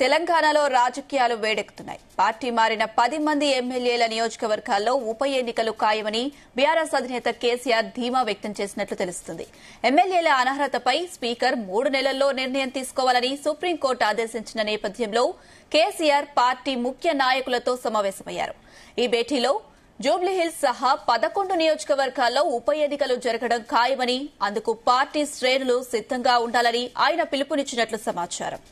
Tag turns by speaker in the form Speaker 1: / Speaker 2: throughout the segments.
Speaker 1: తెలంగాణలో రాజకీయాలు వేడెక్కుతున్నాయి. పార్టీ మారిన 10 మంది ఎమ్మెల్యేల నియోజకవర్గాల్లో ఉప ఎన్నికలు ఖాయమని బీఆర్ఎస్ అధినేత కేసీఆర్ ధీమా వ్యక్తం చేసినట్లు తెలుస్తుంది. ఎమ్మెల్యేల అనర్హతపై స్పీకర్ 3 నెలల్లో నిర్ణయం తీసుకోవాలని సుప్రీంకోర్టు ఆదేశించిన నేపథ్యంలో కేసీఆర్ పార్టీ ముఖ్య నాయకులతో సమావేశమయ్యారు. ఈ భేటీలో జూబ్లీహిల్స్ సహా 11 నియోజకవర్గాల్లో ఉప ఎన్నికలు జరగడం ఖాయమని, అందుకు పార్టీ శ్రేణులు సిద్దంగా ఉండాలని ఆయన పిలుపునిచ్చినట్లు సమాచారం.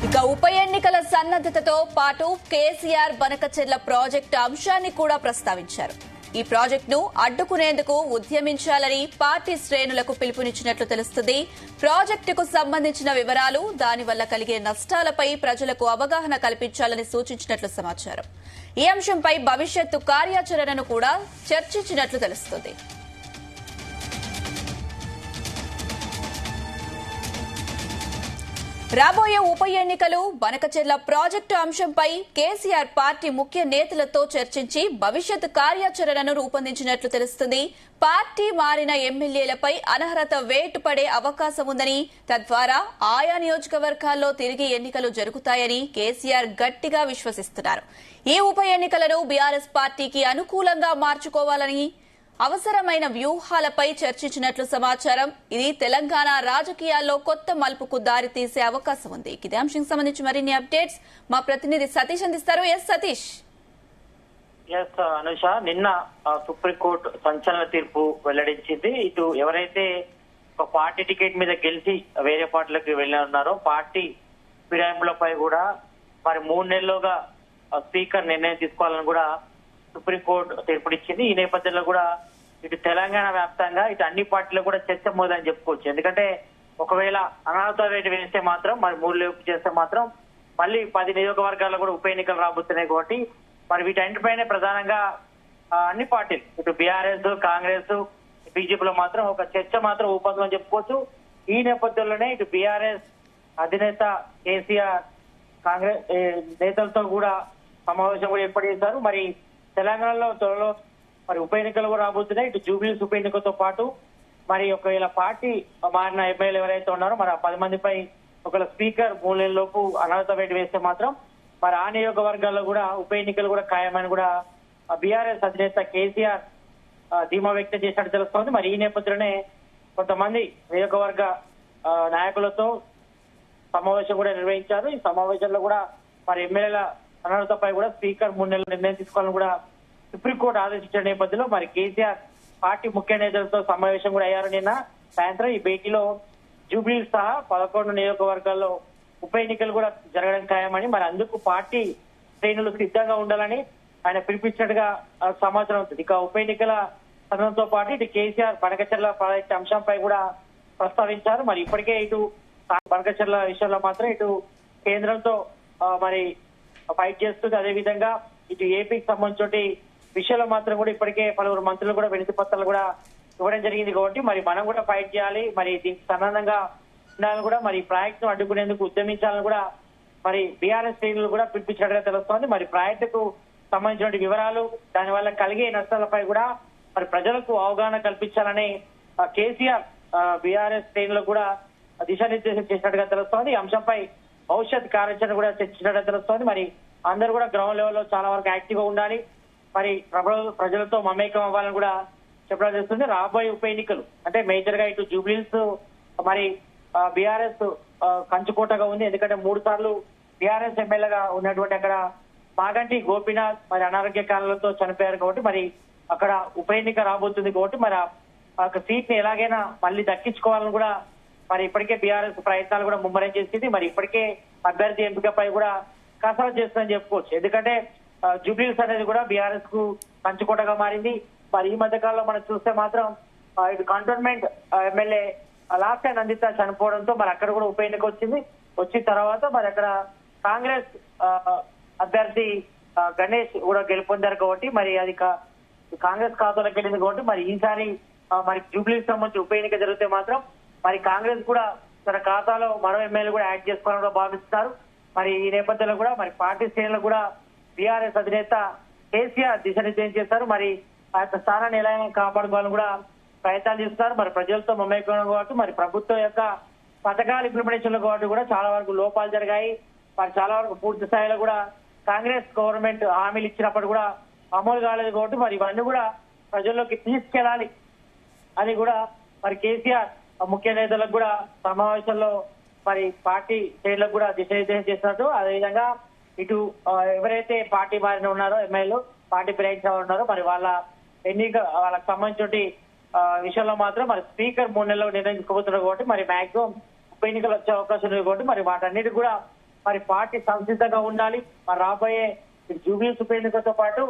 Speaker 1: ఇక ఉప ఎన్నికల సన్నద్దతతో పాటు కేసీఆర్ బనకచెర్ల ప్రాజెక్టు అంశాన్ని కూడా ప్రస్తావించారు. ఈ ప్రాజెక్టును అడ్డుకునేందుకు ఉద్యమించాలని పార్టీ శ్రేణులకు పిలుపునిచ్చినట్లు తెలుస్తుంది. ప్రాజెక్టుకు సంబంధించిన వివరాలు, దానివల్ల కలిగే నష్టాలపై ప్రజలకు అవగాహన కల్పించాలని సూచించినట్లు సమాచారం. ఈ అంశంపై భవిష్యత్తు కార్యాచరణను కూడా చర్చించినట్లు తెలుస్తుంది. రాబోయే ఉప ఎన్నికలు, బనకచెర్ల ప్రాజెక్టు అంశంపై కేసీఆర్ పార్టీ ముఖ్య నేతలతో చర్చించి భవిష్యత్ కార్యాచరణను రూపొందించినట్లు తెలుస్తుంది. పార్టీ మారిన ఎమ్మెల్యేలపై అనర్హత వేటు పడే అవకాశం ఉందని, తద్వారా ఆయా నియోజకవర్గాల్లో తిరిగి ఎన్నికలు జరుగుతాయని కేసీఆర్ గట్టిగా విశ్వసిస్తున్నారు. ఈ ఉప ఎన్నికలను బీఆర్ఎస్ పార్టీకి అనుకూలంగా మార్చుకోవాలని, అవసరమైన వ్యూహాలపై చర్చించినట్లు సమాచారం. ఇది తెలంగాణ రాజకీయాల్లో కొత్త మలుపుకు దారి తీసే అవకాశం ఉంది. ఇదే అంశానికి సంబంధించి మరిన్ని అప్డేట్స్ మా ప్రతినిధి సతీష్ అందిస్తారు. సతీష్.
Speaker 2: అనుష, నిన్న సుప్రీంకోర్టు సంచలన తీర్పు వెల్లడించింది. ఇటు ఎవరైతే ఒక పార్టీ టికెట్ మీద గెలిచి వేరే పార్టీలకు వెళ్ళినారో పార్టీ ఫిరాయింపులపై కూడా మరి 3 నెలలుగా స్పీకర్ నిర్ణయం తీసుకోవాలని కూడా సుప్రీంకోర్టు తీర్పునిచ్చింది. ఈ నేపథ్యంలో కూడా ఇటు తెలంగాణ వ్యాప్తంగా ఇటు అన్ని పార్టీలు కూడా చర్చ మొదలని చెప్పుకోవచ్చు. ఎందుకంటే ఒకవేళ అనర్హత వేటు వేస్తే మాత్రం, మరి 3 నెలలు చేస్తే మాత్రం మళ్ళీ 10 నియోజకవర్గాల్లో కూడా ఉప ఎన్నికలు రాబోతున్నాయి. కాబట్టి మరి వీటన్నిటిపైనే ప్రధానంగా అన్ని పార్టీలు ఇటు బీఆర్ఎస్, కాంగ్రెస్, బీజేపీలో మాత్రం ఒక చర్చ మాత్రం ఊపందని చెప్పుకోవచ్చు. ఈ నేపథ్యంలోనే ఇటు బీఆర్ఎస్ అధినేత కేసీఆర్ కాంగ్రెస్ నేతలతో కూడా సమావేశం కూడా ఏర్పాటు చేశారు. మరి తెలంగాణలో త్వరలో మరి ఉప ఎన్నికలు కూడా రాబోతున్నాయి. ఇటు జూబ్లీహిల్స్ ఉప ఎన్నికలతో పాటు మరి ఒకవేళ పార్టీ మారిన ఎమ్మెల్యేలు ఎవరైతే ఉన్నారో మరి 10 మందిపై ఒకవేళ స్పీకర్ 3 నెలల లోపు అనర్హత వేటు వేస్తే మాత్రం మరి ఆ నియోజకవర్గాల్లో కూడా ఉప ఎన్నికలు కూడా ఖాయమని కూడా బీఆర్ఎస్ అధినేత కేసీఆర్ ధీమా వ్యక్తం చేసినట్టు తెలుస్తోంది. మరి ఈ నేపథ్యంలోనే కొంతమంది నియోజకవర్గ నాయకులతో సమావేశం కూడా నిర్వహించారు. ఈ సమావేశంలో కూడా మరి ఎమ్మెల్యేల అనర్హతపై కూడా స్పీకర్ 3 నెలల నిర్ణయం తీసుకోవాలని కూడా సుప్రీంకోర్టు ఆదేశించిన నేపథ్యంలో మరి కేసీఆర్ పార్టీ ముఖ్య నేతలతో సమావేశం కూడా అయ్యారు నిన్న సాయంత్రం. ఈ భేటీలో జూబ్లీహిల్స్ సహా 11 నియోజకవర్గాల్లో ఉప ఎన్నికలు కూడా జరగడం ఖాయమని, మరి అందుకు పార్టీ శ్రేణులు సిద్ధంగా ఉండాలని ఆయన పిలిపించినట్టుగా సమాచారం అవుతుంది. ఇక ఉప ఎన్నికల సమయంతో పాటు ఇటు కేసీఆర్ బనకచెర్ల ప్రాజెక్టు అంశంపై కూడా ప్రస్తావించారు. మరి ఇప్పటికే ఇటు బనకచెర్ల విషయంలో మాత్రం ఇటు కేంద్రంతో మరి ఫైట్ చేస్తుంది. అదేవిధంగా ఇటు ఏపీకి సంబంధించిన విషయంలో మాత్రం కూడా ఇప్పటికే పలువురు మంత్రులు కూడా వినతి పత్రాలు కూడా ఇవ్వడం జరిగింది. కాబట్టి మరి మనం కూడా ఫైట్ చేయాలి, మరి దీనికి సన్నద్ధంగా ఉండాలని కూడా మరి ప్రాజెక్టును అడ్డుకునేందుకు ఉద్యమించాలని కూడా మరి బీఆర్ఎస్ శ్రేణులు కూడా పిలిపించినట్టుగా తెలుస్తోంది. మరి ప్రాజెక్టుకు సంబంధించిన వివరాలు, దానివల్ల కలిగే నష్టాలపై కూడా మరి ప్రజలకు అవగాహన కల్పించాలని కేసీఆర్ బీఆర్ఎస్ శ్రేణులకు కూడా దిశానిర్దేశం చేసినట్టుగా తెలుస్తోంది. ఈ అంశంపై భవిష్యత్ కార్యాచరణ కూడా చర్చించినట్టుగా తెలుస్తోంది. మరి అందరూ కూడా గ్రౌండ్ లెవెల్లో చాలా వరకు యాక్టివ్ గా ఉండాలి, మరి ప్రజలతో మమేకం అవ్వాలని కూడా చెప్పడం జరుగుతుంది. రాబోయే ఉప ఎన్నికలు అంటే మేజర్ గా ఇటు జూబ్లీహిల్స్ మరి బీఆర్ఎస్ కంచుకోటగా ఉంది. ఎందుకంటే 3 సార్లు బీఆర్ఎస్ ఎమ్మెల్యేగా ఉన్నటువంటి అక్కడ మాగంటి గోపీనాథ్ మరి అనారోగ్య కారణాలతో చనిపోయారు. కాబట్టి మరి అక్కడ ఉప ఎన్నిక రాబోతుంది. కాబట్టి మరి ఆ సీట్ ని ఎలాగైనా మళ్ళీ దక్కించుకోవాలని కూడా మరి ఇప్పటికే బీఆర్ఎస్ ప్రయత్నాలు కూడా ముమ్మరం చేసింది. మరి ఇప్పటికే అభ్యర్థి ఎంపికపై కూడా కసరత్తు చేస్తుందని చెప్పుకోవచ్చు. ఎందుకంటే జూబ్లీహిల్స్ అనేది కూడా బీఆర్ఎస్ కు కంచుకోటగా మారింది. మరి ఈ మధ్య కాలంలో మనం చూస్తే మాత్రం ఇటు కంటోన్మెంట్ ఎమ్మెల్యే లాస్ట్ నందిత చనిపోవడంతో మరి అక్కడ కూడా ఉప ఎన్నిక వచ్చిన తర్వాత మరి అక్కడ కాంగ్రెస్ అభ్యర్థి గణేష్ కూడా గెలుపొందారు. కాబట్టి మరి అది కాంగ్రెస్ ఖాతాలోకి వెళ్ళింది. కాబట్టి మరి ఈసారి మరి జూబ్లీహిల్స్ సంబంధించి ఉప ఎన్నిక జరిగితే మాత్రం మరి కాంగ్రెస్ కూడా తన ఖాతాలో మరో ఎమ్మెల్యే కూడా యాడ్ చేసుకోవాలని భావిస్తున్నారు. మరి ఈ నేపథ్యంలో కూడా మరి పార్టీ శ్రేణులు కూడా బీఆర్ఎస్ అధినేత కేసీఆర్ దిశానిర్దేశం చేశారు. మరి ఆ యొక్క స్థానాన్ని ఎలా కాపాడుకోవాలని కూడా ప్రయత్నాలు చేస్తున్నారు. మరి ప్రజలతో మమేకం కాబట్టి మరి ప్రభుత్వం యొక్క పథకాల ఇంప్లిమెంటేషన్ కాబట్టి కూడా చాలా వరకు లోపాలు జరిగాయి. మరి చాలా వరకు పూర్తి స్థాయిలో కూడా కాంగ్రెస్ గవర్నమెంట్ హామీలు ఇచ్చినప్పుడు కూడా అమలు కాలేదు కాబట్టి మరి ఇవన్నీ కూడా ప్రజల్లోకి తీసుకెళ్లాలి అని కూడా మరి కేసీఆర్ ముఖ్య నేతలకు కూడా సమావేశంలో మరి పార్టీ శ్రేణులకు కూడా దిశానిర్దేశం చేస్తున్నట్టు, అదేవిధంగా ఇటు ఎవరైతే పార్టీ బారిన ఉన్నారో ఎమ్మెల్యేలు పార్టీ ఫిరాయించిన ఉన్నారో మరి వాళ్ళ ఎన్నిక వాళ్ళకి సంబంధించి విషయంలో మాత్రం మరి స్పీకర్ 3 నెలల్లో నిర్ణయం తీసుకోబోతున్నారు కాబట్టి మరి మాక్సిమం ఉప ఎన్నికలు వచ్చే అవకాశం ఉంది కాబట్టి మరి వాటన్నిటి కూడా మరి పార్టీ సంసిద్ధంగా ఉండాలి. మరి రాబోయే జూబ్లీస్ ఉప ఎన్నికలతో పాటు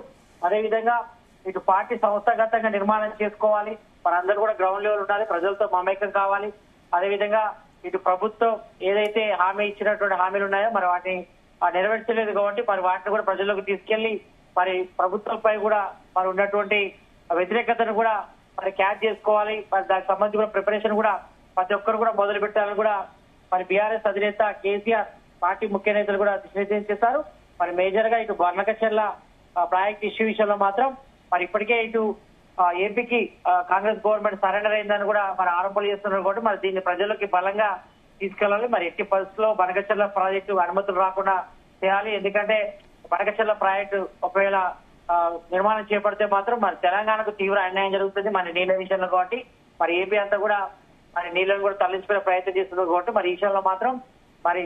Speaker 2: అదేవిధంగా ఇటు పార్టీ సంస్థాగతంగా నిర్మాణం చేసుకోవాలి. మరి అందరూ కూడా గ్రౌండ్ లెవెల్ ఉండాలి, ప్రజలతో మమేకం కావాలి. అదేవిధంగా ఇటు ప్రభుత్వం ఏదైతే హామీ ఇచ్చినటువంటి హామీలు ఉన్నాయో మరి వాటిని నెరవేర్చలేదు కాబట్టి మరి వాటిని కూడా ప్రజల్లోకి తీసుకెళ్లి మరి ప్రభుత్వంపై కూడా మరి ఉన్నటువంటి వ్యతిరేకతను కూడా మరి క్యాచ్ చేసుకోవాలి. మరి దానికి సంబంధించి కూడా ప్రిపరేషన్ కూడా ప్రతి ఒక్కరు కూడా మొదలు పెట్టాలని కూడా మరి బీఆర్ఎస్ అధినేత కేసీఆర్ పార్టీ ముఖ్య నేతలు కూడా దిశానిర్దేశం చేశారు. మరి మేజర్ గా ఇటు బనకచెర్ల ప్రాజెక్ట్ ఇష్యూ విషయంలో మాత్రం మరి ఇప్పటికే ఇటు ఏపీకి కాంగ్రెస్ గవర్నమెంట్ సరెండర్ అయిందని కూడా మరి ఆరోపణలు చేస్తున్నారు కాబట్టి మరి దీన్ని ప్రజల్లోకి బలంగా తీసుకెళ్లాలి. మరి ఎట్టి పరిస్థితుల్లో బనకచెర్ల ప్రాజెక్టు అనుమతులు రాకుండా చేయాలి. ఎందుకంటే బనకచెర్ల ప్రాజెక్టు ఒకవేళ నిర్మాణం చేపడితే మాత్రం మరి తెలంగాణకు తీవ్ర అన్యాయం జరుగుతుంది మరి నీళ్ల విషయంలో కాబట్టి మరి ఏపీ అంతా కూడా మరి నీళ్లను కూడా తరలించుకునే ప్రయత్నం చేస్తున్నారు కాబట్టి మరి ఈ విషయంలో మాత్రం మరి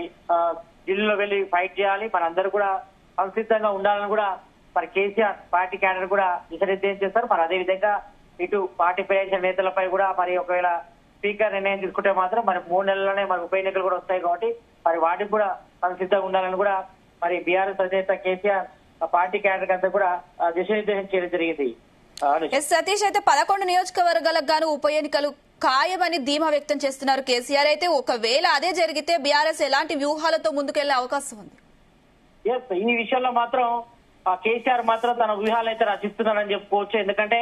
Speaker 2: ఢిల్లీలో వెళ్లి ఫైట్ చేయాలి. మరి అందరూ కూడా సంసిద్ధంగా ఉండాలని కూడా మరి కేసీఆర్ పార్టీ క్యాడర్ కూడా దిశానిర్దేశం చేస్తారు. మరి అదేవిధంగా ఇటు పార్టీ ఫిరాయించిన నేతలపై కూడా మరి ఒకవేళ స్పీకర్ నిర్ణయం తీసుకుంటే మాత్రం మరి 3 నెలల్లోనే మరి ఉప ఎన్నికలు కూడా వస్తాయి కాబట్టి మరి వాటికి కూడా సంసిద్ధంగా ఉండాలని కూడా మరి బీఆర్ఎస్ అధినేత కేసీఆర్ పార్టీ క్యాడర్ అంతా కూడా దిశానిర్దేశం చేయడం జరిగింది.
Speaker 1: సతీష్, అయితే 11 నియోజకవర్గాలకు గాను ఉప ఎన్నికలు ఖాయమని ధీమా వ్యక్తం చేస్తున్నారు కేసీఆర్. అయితే ఒకవేళ అదే జరిగితే బీఆర్ఎస్ ఎలాంటి వ్యూహాలతో ముందుకెళ్లే అవకాశం ఉంది?
Speaker 2: ఈ విషయంలో మాత్రం కేసీఆర్ మాత్రం తన వ్యూహాలు అయితే రచిస్తున్నారని చెప్పుకోవచ్చు. ఎందుకంటే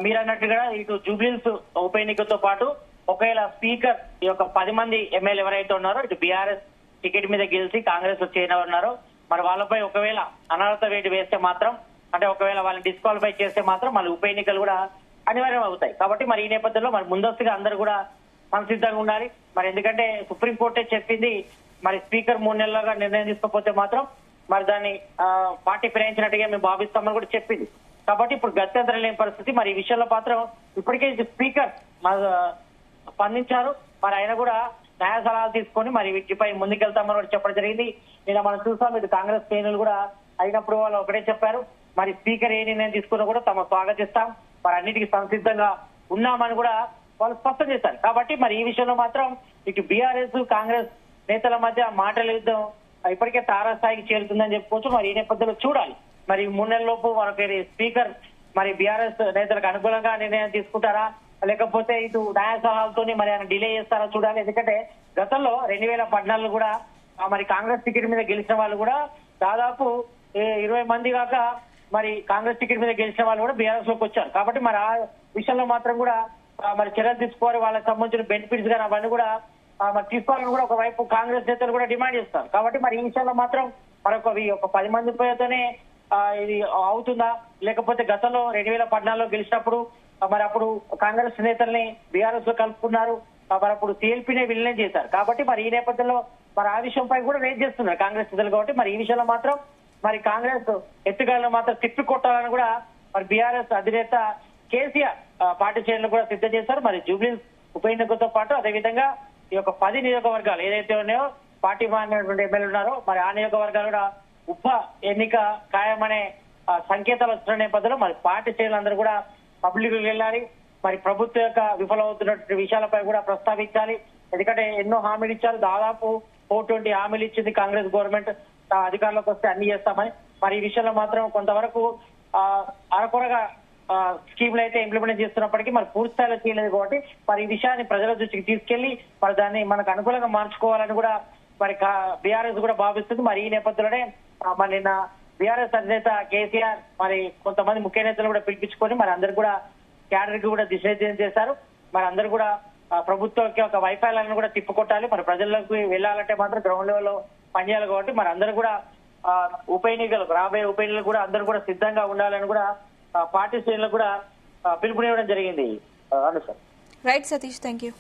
Speaker 2: మీరు అన్నట్టుగా ఇటు జూబ్లీస్ ఉప ఎన్నికతో పాటు ఒకవేళ స్పీకర్ ఈ యొక్క 10 మంది ఎమ్మెల్యే ఎవరైతే ఉన్నారో ఇటు బీఆర్ఎస్ టికెట్ మీద గెలిచి కాంగ్రెస్ లో చేరినారో మరి వాళ్ళపై ఒకవేళ అనర్హత వేటు వేస్తే మాత్రం అంటే ఒకవేళ వాళ్ళని డిస్క్వాలిఫై చేస్తే మాత్రం మళ్ళీ ఉప ఎన్నికలు కూడా అనివార్యం అవుతాయి. కాబట్టి మరి ఈ నేపథ్యంలో మరి ముందస్తుగా అందరూ కూడా సంసిద్ధంగా ఉండాలి. మరి ఎందుకంటే సుప్రీంకోర్టే చెప్పింది మరి స్పీకర్ 3 నెలలుగా నిర్ణయం తీసుకోకపోతే మాత్రం మరి దాన్ని పార్టీ ఫిరాయించినట్టుగా మేము భావిస్తామని కూడా చెప్పింది. కాబట్టి ఇప్పుడు గత్యంతరం లేని పరిస్థితి. మరి ఈ విషయంలో మాత్రం ఇప్పటికే స్పీకర్ స్పందించారు. మరి ఆయన కూడా న్యాయ సలహాలు తీసుకొని మరి వీటిపై ముందుకెళ్తామని కూడా చెప్పడం జరిగింది. నిన్న మనం చూసాం ఇది కాంగ్రెస్ శ్రేణులు కూడా అయినప్పుడు వాళ్ళు ఒకటే చెప్పారు, మరి స్పీకర్ ఏ నిర్ణయం తీసుకున్నా కూడా తమ స్వాగతిస్తాం, మరి అన్నిటికీ సంసిద్ధంగా ఉన్నామని కూడా వాళ్ళు స్పష్టం చేశారు. కాబట్టి మరి ఈ విషయంలో మాత్రం ఇటు బీఆర్ఎస్ కాంగ్రెస్ నేతల మధ్య మాటల యుద్ధం ఇప్పటికే తారాస్థాయికి చేరుతుందని చెప్పుకోవచ్చు. మరి ఈ నేపథ్యంలో చూడాలి మరి 3 నెలల లోపు మనకి స్పీకర్ మరి బీఆర్ఎస్ నేతలకు అనుకూలంగా నిర్ణయం తీసుకుంటారా లేకపోతే ఇటు న్యాయ సలహాలతో మరి ఆయన డిలే చేస్తారా చూడాలి. ఎందుకంటే గతంలో 2014 కూడా మరి కాంగ్రెస్ టికెట్ మీద గెలిచిన వాళ్ళు కూడా దాదాపు 20 మంది కాక మరి కాంగ్రెస్ టికెట్ మీద గెలిచిన వాళ్ళు కూడా బీఆర్ఎస్ లోకి వచ్చారు. కాబట్టి మరి ఆ విషయంలో మాత్రం కూడా మరి చర్యలు తీసుకోవాలి, వాళ్ళకి సంబంధించిన బెనిఫిట్స్ కానీ అవన్నీ కూడా మరి తీసుకోవాలని కూడా ఒకవైపు కాంగ్రెస్ నేతలు కూడా డిమాండ్ చేస్తారు. కాబట్టి మరి ఈ విషయంలో మాత్రం మరొక 10 మంది పేరుతోనే ఇది అవుతుందా లేకపోతే గతంలో 2014లో గెలిచినప్పుడు మరి అప్పుడు కాంగ్రెస్ నేతల్ని బీఆర్ఎస్ లో కలుపుకున్నారు, మరి అప్పుడు సిఎల్పీనే విలీనం చేశారు. కాబట్టి మరి ఈ నేపథ్యంలో మరి ఆ విషయంపై కూడా రేజ్ చేస్తున్నారు కాంగ్రెస్ నేతలు. కాబట్టి మరి ఈ విషయంలో మాత్రం మరి కాంగ్రెస్ ఎత్తుగాలను మాత్రం తిప్పి కొట్టాలని కూడా మరి బీఆర్ఎస్ అధినేత కేసీఆర్ పార్టీ శ్రేణులు కూడా సిద్ధం చేశారు. మరి జూబ్లీస్ ఉప ఎన్నికలతో పాటు అదేవిధంగా ఈ యొక్క 10 నియోజకవర్గాలు ఏదైతే ఉన్నాయో పార్టీ మారినటువంటి ఎమ్మెల్యేలు ఉన్నారో మరి ఆ నియోజకవర్గాలు కూడా ఉప ఎన్నిక ఖాయమనే సంకేతాలు వస్తున్న నేపథ్యంలో మరి పార్టీ శ్రేణులందరూ కూడా పబ్లిక్ వెళ్ళాలి. మరి ప్రభుత్వం యొక్క విఫలమవుతున్నటువంటి విషయాలపై కూడా ప్రస్తావించాలి. ఎందుకంటే ఎన్నో హామీలు ఇచ్చారు, దాదాపు 420 హామీలు ఇచ్చింది కాంగ్రెస్ గవర్నమెంట్. అధికారంలోకి వస్తే అన్ని చేస్తామని మరి ఈ విషయంలో మాత్రం కొంతవరకు అరకొరగా స్కీమ్లు అయితే ఇంప్లిమెంట్ చేస్తున్నప్పటికీ మరి పూర్తి స్థాయిలో చేయలేదు. కాబట్టి మరి ఈ విషయాన్ని ప్రజల దృష్టికి తీసుకెళ్లి మరి దాన్ని మనకు అనుకూలంగా మార్చుకోవాలని కూడా మరి బీఆర్ఎస్ కూడా భావిస్తుంది. మరి ఈ నేపథ్యంలోనే మరి నిన్న బీఆర్ఎస్ అధినేత కేసీఆర్ మరి కొంతమంది ముఖ్య నేతలు కూడా పిలిపించుకొని మరి అందరు కూడా క్యాడర్ కి కూడా దిశానిర్దేశం చేశారు. మరి అందరూ కూడా ప్రభుత్వం యొక్క వైఫల్యాలను కూడా తిప్పుకొట్టాలి, మరి ప్రజల్లోకి వెళ్ళాలంటే మాత్రం గ్రౌండ్ లెవెల్ లో పనిచేయాలి. కాబట్టి మరి అందరూ కూడా ఉప ఎన్నికలు రాబోయే ఉప ఎన్నికలు కూడా అందరూ కూడా సిద్ధంగా ఉండాలని కూడా పార్టీ శ్రేణులకు కూడా పిలుపునివ్వడం జరిగింది. అవును sir.
Speaker 1: Right Satish, thank you.